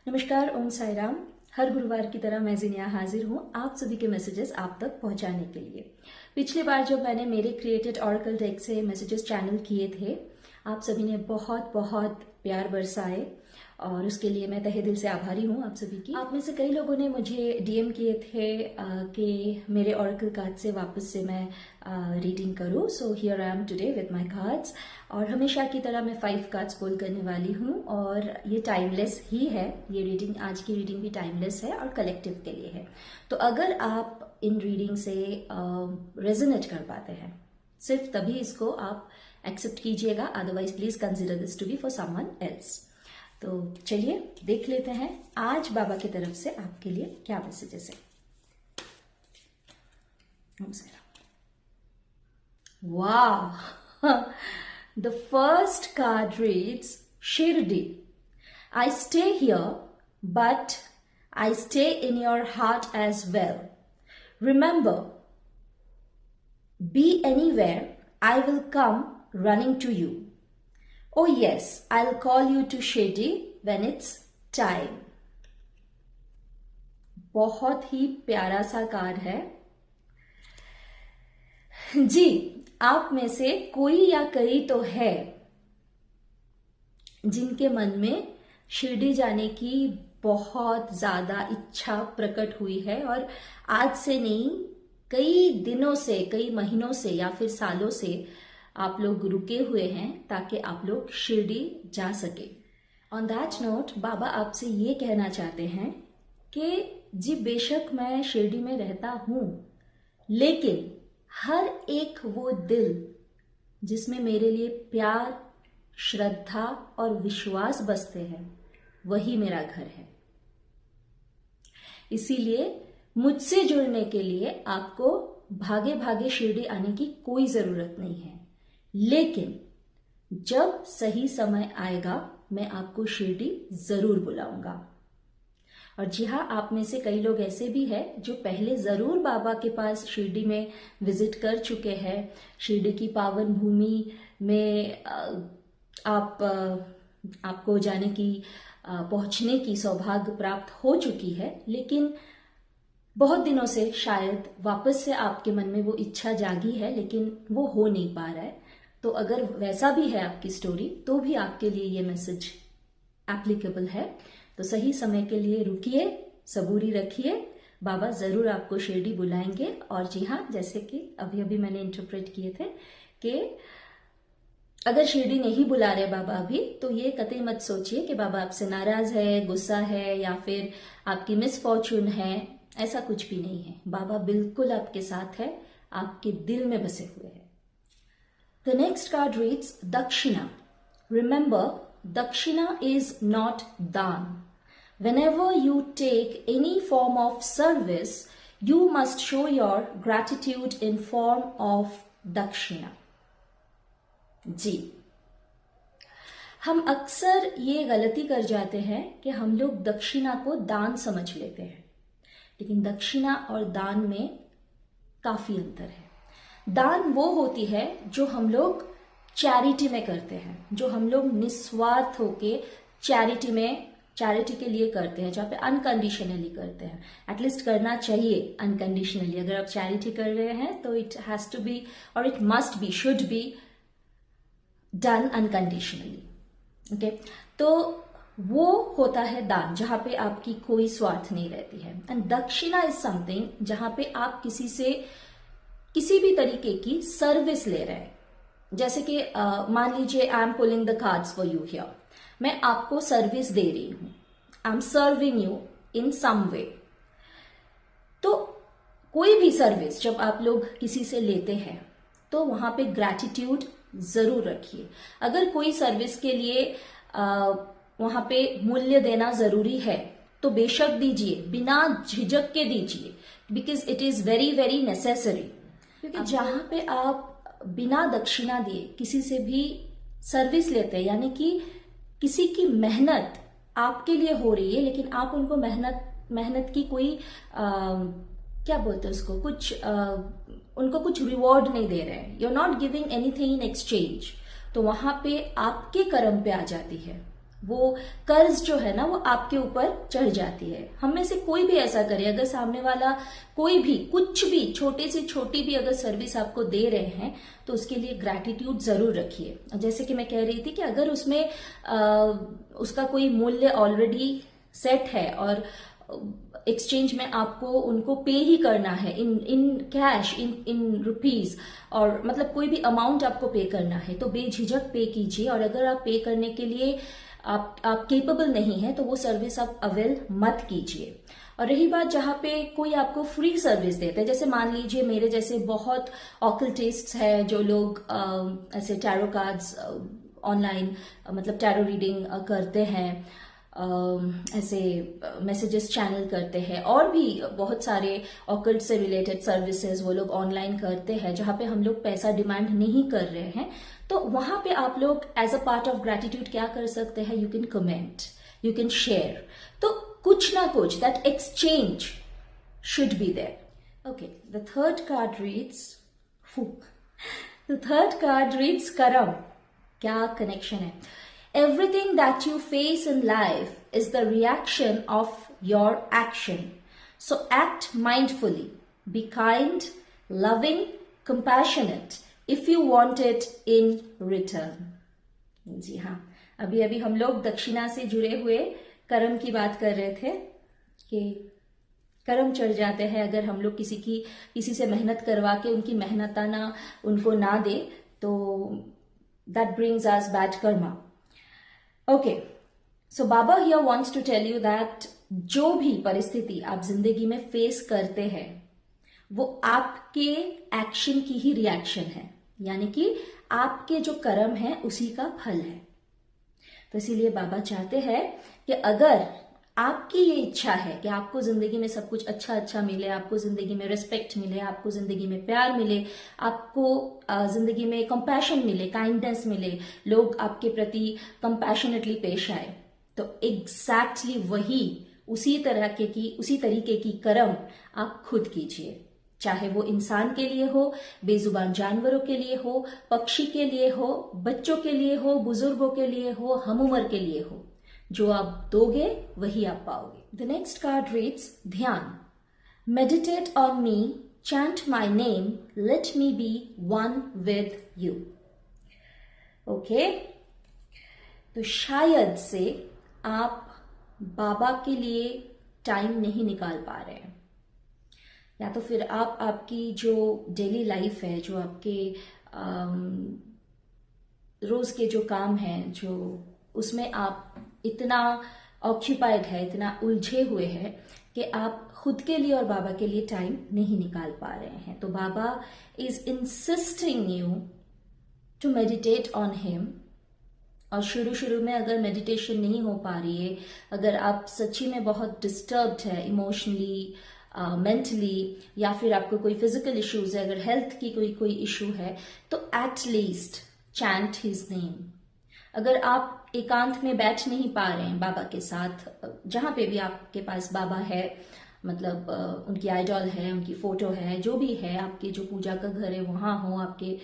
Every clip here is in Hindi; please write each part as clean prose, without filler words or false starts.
नमस्कार, ओम साई राम। हर गुरुवार की तरह मैं जिनिया हाजिर हूँ आप सभी के मैसेजेस आप तक पहुँचाने के लिए। पिछली बार जब मैंने मेरे क्रिएटेड ऑरेकल डेक से मैसेजेस चैनल किए थे, आप सभी ने बहुत बहुत प्यार बरसाए और उसके लिए मैं तहे दिल से आभारी हूँ आप सभी की। आप में से कई लोगों ने मुझे डीएम किए थे कि मेरे ऑरेकल कार्ड से वापस से मैं रीडिंग करूँ। So here I am today with my cards और हमेशा की तरह मैं 5 कार्ड्स पुल करने वाली हूँ और ये टाइमलेस ही है। ये रीडिंग, आज की रीडिंग भी टाइमलेस है और कलेक्टिव के लिए है। तो अगर आप इन रीडिंग से रेजोनेट कर पाते हैं, सिर्फ तभी इसको आप एक्सेप्ट कीजिएगा, otherwise please consider this to be for someone else. तो चलिए देख लेते हैं आज बाबा की तरफ से आपके लिए क्या मैसेजेस है। वाह, the first card reads Shirdi. I stay here but I stay in your heart as well. Remember, be anywhere, I will come running to you. Oh yes, I'll call you to Shirdi when it's time. बहुत ही प्यारा सा कार्ड है जी। आप में से कोई या कई तो है जिनके मन में शिरडी जाने की बहुत ज्यादा इच्छा प्रकट हुई है और आज से नहीं, कई दिनों से, कई महीनों से या फिर सालों से आप लोग रुके हुए हैं ताकि आप लोग शिरडी जा सके। ऑन दैट नोट, बाबा आपसे ये कहना चाहते हैं कि जी बेशक मैं शिरडी में रहता हूं, लेकिन हर एक वो दिल जिसमें मेरे लिए प्यार, श्रद्धा और विश्वास बसते हैं, वही मेरा घर है। इसीलिए मुझसे जुड़ने के लिए आपको भागे भागे शिरडी आने की कोई जरूरत नहीं है, लेकिन जब सही समय आएगा मैं आपको शिरडी जरूर बुलाऊंगा। और जी हाँ, आप में से कई लोग ऐसे भी हैं जो पहले जरूर बाबा के पास शिरडी में विजिट कर चुके हैं। शिरडी की पावन भूमि में आपको जाने की, पहुंचने की सौभाग्य प्राप्त हो चुकी है, लेकिन बहुत दिनों से शायद वापस से आपके मन में वो इच्छा जागी है, लेकिन वो हो नहीं पा रहा है। तो अगर वैसा भी है आपकी स्टोरी, तो भी आपके लिए ये मैसेज एप्लीकेबल है। तो सही समय के लिए रुकिए, सबूरी रखिए, बाबा जरूर आपको शिरडी बुलाएंगे। और जी हाँ, जैसे कि अभी अभी मैंने इंटरप्रेट किए थे कि अगर शिरडी नहीं बुला रहे बाबा अभी, तो ये कतई मत सोचिए कि बाबा आपसे नाराज है, गुस्सा है या फिर आपकी मिसफॉर्चून है। ऐसा कुछ भी नहीं है। बाबा बिल्कुल आपके साथ है, आपके दिल में बसे हुए हैं। द नेक्स्ट कार्ड रीड्स दक्षिणा। रिमेंबर, दक्षिणा इज नॉट दान। Whenever you take any form of service, you must show your gratitude in form of dakshina. जी, हम अक्सर ये गलती कर जाते हैं कि हम लोग दक्षिणा को दान समझ लेते हैं, लेकिन दक्षिणा और दान में काफी अंतर है। दान वो होती है जो हम लोग चैरिटी में करते हैं, जो हम लोग निस्वार्थ होके चैरिटी के लिए करते हैं, जहाँ पे अनकंडीशनली करते हैं। एटलीस्ट करना चाहिए अनकंडीशनली। अगर आप चैरिटी कर रहे हैं तो इट हैज टू बी और it must be, should be done unconditionally. Okay, तो वो होता है दान, जहां पे आपकी कोई स्वार्थ नहीं रहती है। एंड दक्षिणा इज समथिंग जहां पे आप किसी से किसी भी तरीके की सर्विस ले रहे हैं। जैसे कि मान लीजिए I am pulling the cards for you here, मैं आपको सर्विस दे रही हूं, I am serving you in सम वे। तो कोई भी सर्विस जब आप लोग किसी से लेते हैं तो वहां पे ग्रैटिट्यूड जरूर रखिए। अगर कोई सर्विस के लिए वहां पे मूल्य देना जरूरी है तो बेशक दीजिए, बिना झिझक के दीजिए, because it is very very necessary. क्योंकि जहां पे आप बिना दक्षिणा दिए किसी से भी सर्विस लेते हैं, यानी कि किसी की मेहनत आपके लिए हो रही है, लेकिन आप उनको मेहनत की कोई क्या बोलते हैं उसको, उनको कुछ रिवॉर्ड नहीं दे रहे हैं, you are not giving anything in exchange, तो वहां पे आपके कर्म पे आ जाती है वो कर्ज जो है ना वो आपके ऊपर चढ़ जाती है। हम में से कोई भी ऐसा करे, अगर सामने वाला कोई भी कुछ भी छोटे से छोटी भी अगर सर्विस आपको दे रहे हैं तो उसके लिए ग्रैटिट्यूड जरूर रखिए। जैसे कि मैं कह रही थी कि अगर उसमें उसका कोई मूल्य ऑलरेडी सेट है और एक्सचेंज में आपको उनको पे ही करना है इन कैश, इन रुपीज, और मतलब कोई भी अमाउंट आपको पे करना है तो बेझिझक पे कीजिए। और अगर आप पे करने के लिए आप केपेबल नहीं है तो वो सर्विस आप अवेल मत कीजिए। और रही बात जहाँ पे कोई आपको फ्री सर्विस देता है, जैसे मान लीजिए मेरे जैसे बहुत ऑकल्टिस्ट्स हैं जो लोग ऐसे टैरो कार्ड्स ऑनलाइन मतलब टैरो रीडिंग करते हैं, ऐसे मैसेजेस चैनल करते हैं, और भी बहुत सारे ऑकल्ट से रिलेटेड सर्विसेज वो लोग ऑनलाइन करते हैं जहाँ पे हम लोग पैसा डिमांड नहीं कर रहे हैं। तो वहां पे आप लोग as a part of gratitude क्या कर सकते हैं, you can comment, you can share. तो कुछ ना कुछ that exchange should be there. Okay, the third card reads karma. क्या कनेक्शन है? Everything that you face in life is the reaction of your action. So act mindfully. Be kind, loving, compassionate if you want it in return. जी हाँ, अभी अभी हम लोग दक्षिणा से जुड़े हुए कर्म की बात कर रहे थे कि कर्म चढ़ जाते हैं अगर हम लोग किसी से मेहनत करवा के उनकी मेहनताना उनको ना दे, तो that brings us bad karma. Okay, so Baba here wants to tell you that जो भी परिस्थिति आप जिंदगी में फेस करते हैं वो आपके एक्शन की ही रिएक्शन है, यानी कि आपके जो कर्म है उसी का फल है। तो इसीलिए बाबा चाहते हैं कि अगर आपकी ये इच्छा है कि आपको जिंदगी में सब कुछ अच्छा अच्छा मिले, आपको जिंदगी में रिस्पेक्ट मिले, आपको जिंदगी में प्यार मिले, आपको जिंदगी में कंपैशन मिले, काइंडनेस मिले, लोग आपके प्रति कंपैशनेटली पेश आए, तो एग्जैक्टली वही उसी तरीके की कर्म आप खुद कीजिए। चाहे वो इंसान के लिए हो, बेजुबान जानवरों के लिए हो, पक्षी के लिए हो, बच्चों के लिए हो, बुजुर्गों के लिए हो, हम उम्र के लिए हो, जो आप दोगे वही आप पाओगे। The next card reads dhyan. Meditate on me, chant my name, let me be one with you. Okay, तो शायद से आप बाबा के लिए टाइम नहीं निकाल पा रहे हैं, या तो फिर आप आपकी जो डेली लाइफ है, जो आपके रोज के जो काम हैं, जो उसमें आप इतना ऑक्यूपाइड है, इतना उलझे हुए हैं कि आप खुद के लिए और बाबा के लिए टाइम नहीं निकाल पा रहे हैं। तो बाबा is insisting you to meditate on him. और शुरू में अगर मेडिटेशन नहीं हो पा रही है, अगर आप सच्ची में बहुत डिस्टर्ब्ड है इमोशनली, मेंटली, या फिर आपको कोई फिजिकल इश्यूज है, अगर हेल्थ की कोई इशू है, तो at least chant his name. अगर आप एकांत में बैठ नहीं पा रहे हैं बाबा के साथ, जहां पे भी आपके पास बाबा है, मतलब उनकी आइडॉल है, उनकी फोटो है, जो भी है, आपके जो पूजा का घर है वहां हो, आपके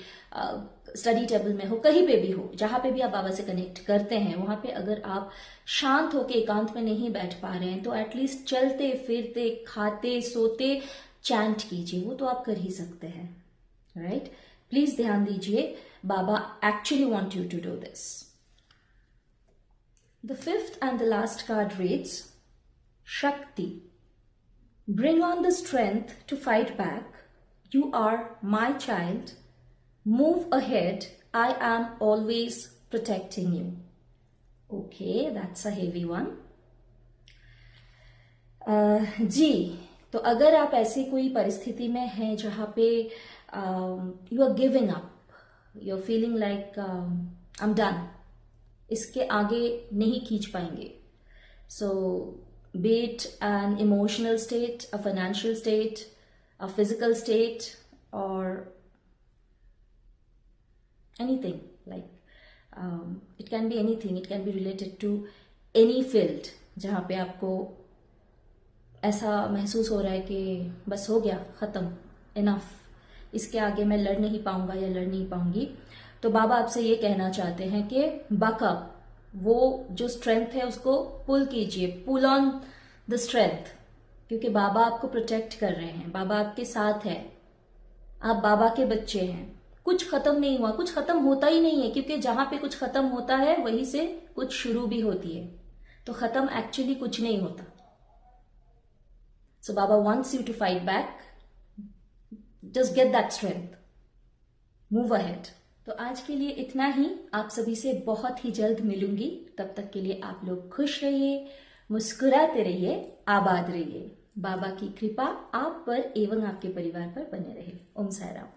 स्टडी टेबल में हो, कहीं पे भी हो, जहां पे भी आप बाबा से कनेक्ट करते हैं, वहां पे अगर आप शांत होकर एकांत में नहीं बैठ पा रहे हैं तो एटलीस्ट चलते फिरते, खाते सोते चैंट कीजिए, वो तो आप कर ही सकते हैं, राइट? प्लीज ध्यान दीजिए, बाबा actually want you to do this. The fifth and the last card reads, Shakti. Bring on the strength to fight back. You are my child. Move ahead. I am always protecting you. Okay, that's a heavy one. जी, तो अगर आप ऐसी कोई परिस्थिति में हैं जहाँ पे you are giving up, you're feeling like I'm done, इसके आगे नहीं खींच पाएंगे, सो B it an emotional state, a financial state, a physical state, और anything like it can be anything, it can be related to any field जहाँ पे आपको ऐसा महसूस हो रहा है कि बस हो गया, खत्म, इनफ, इसके आगे मैं लड़ नहीं पाऊंगा या लड़ नहीं पाऊंगी। तो बाबा आपसे ये कहना चाहते हैं कि बक अप, वो जो स्ट्रेंथ है उसको पुल कीजिए, पुल ऑन द स्ट्रेंथ, क्योंकि बाबा आपको प्रोटेक्ट कर रहे हैं, बाबा आपके साथ है, आप बाबा के बच्चे हैं। कुछ खत्म नहीं हुआ, कुछ खत्म होता ही नहीं है, क्योंकि जहां पे कुछ खत्म होता है वहीं से कुछ शुरू भी होती है। तो खत्म एक्चुअली कुछ नहीं होता। सो बाबा wants you to fight back, just get that strength, move ahead. तो आज के लिए इतना ही। आप सभी से बहुत ही जल्द मिलूंगी। तब तक के लिए आप लोग खुश रहिए, मुस्कुराते रहिए, आबाद रहिए। बाबा की कृपा आप पर एवं आपके परिवार पर बने रहे। ओम साई राम।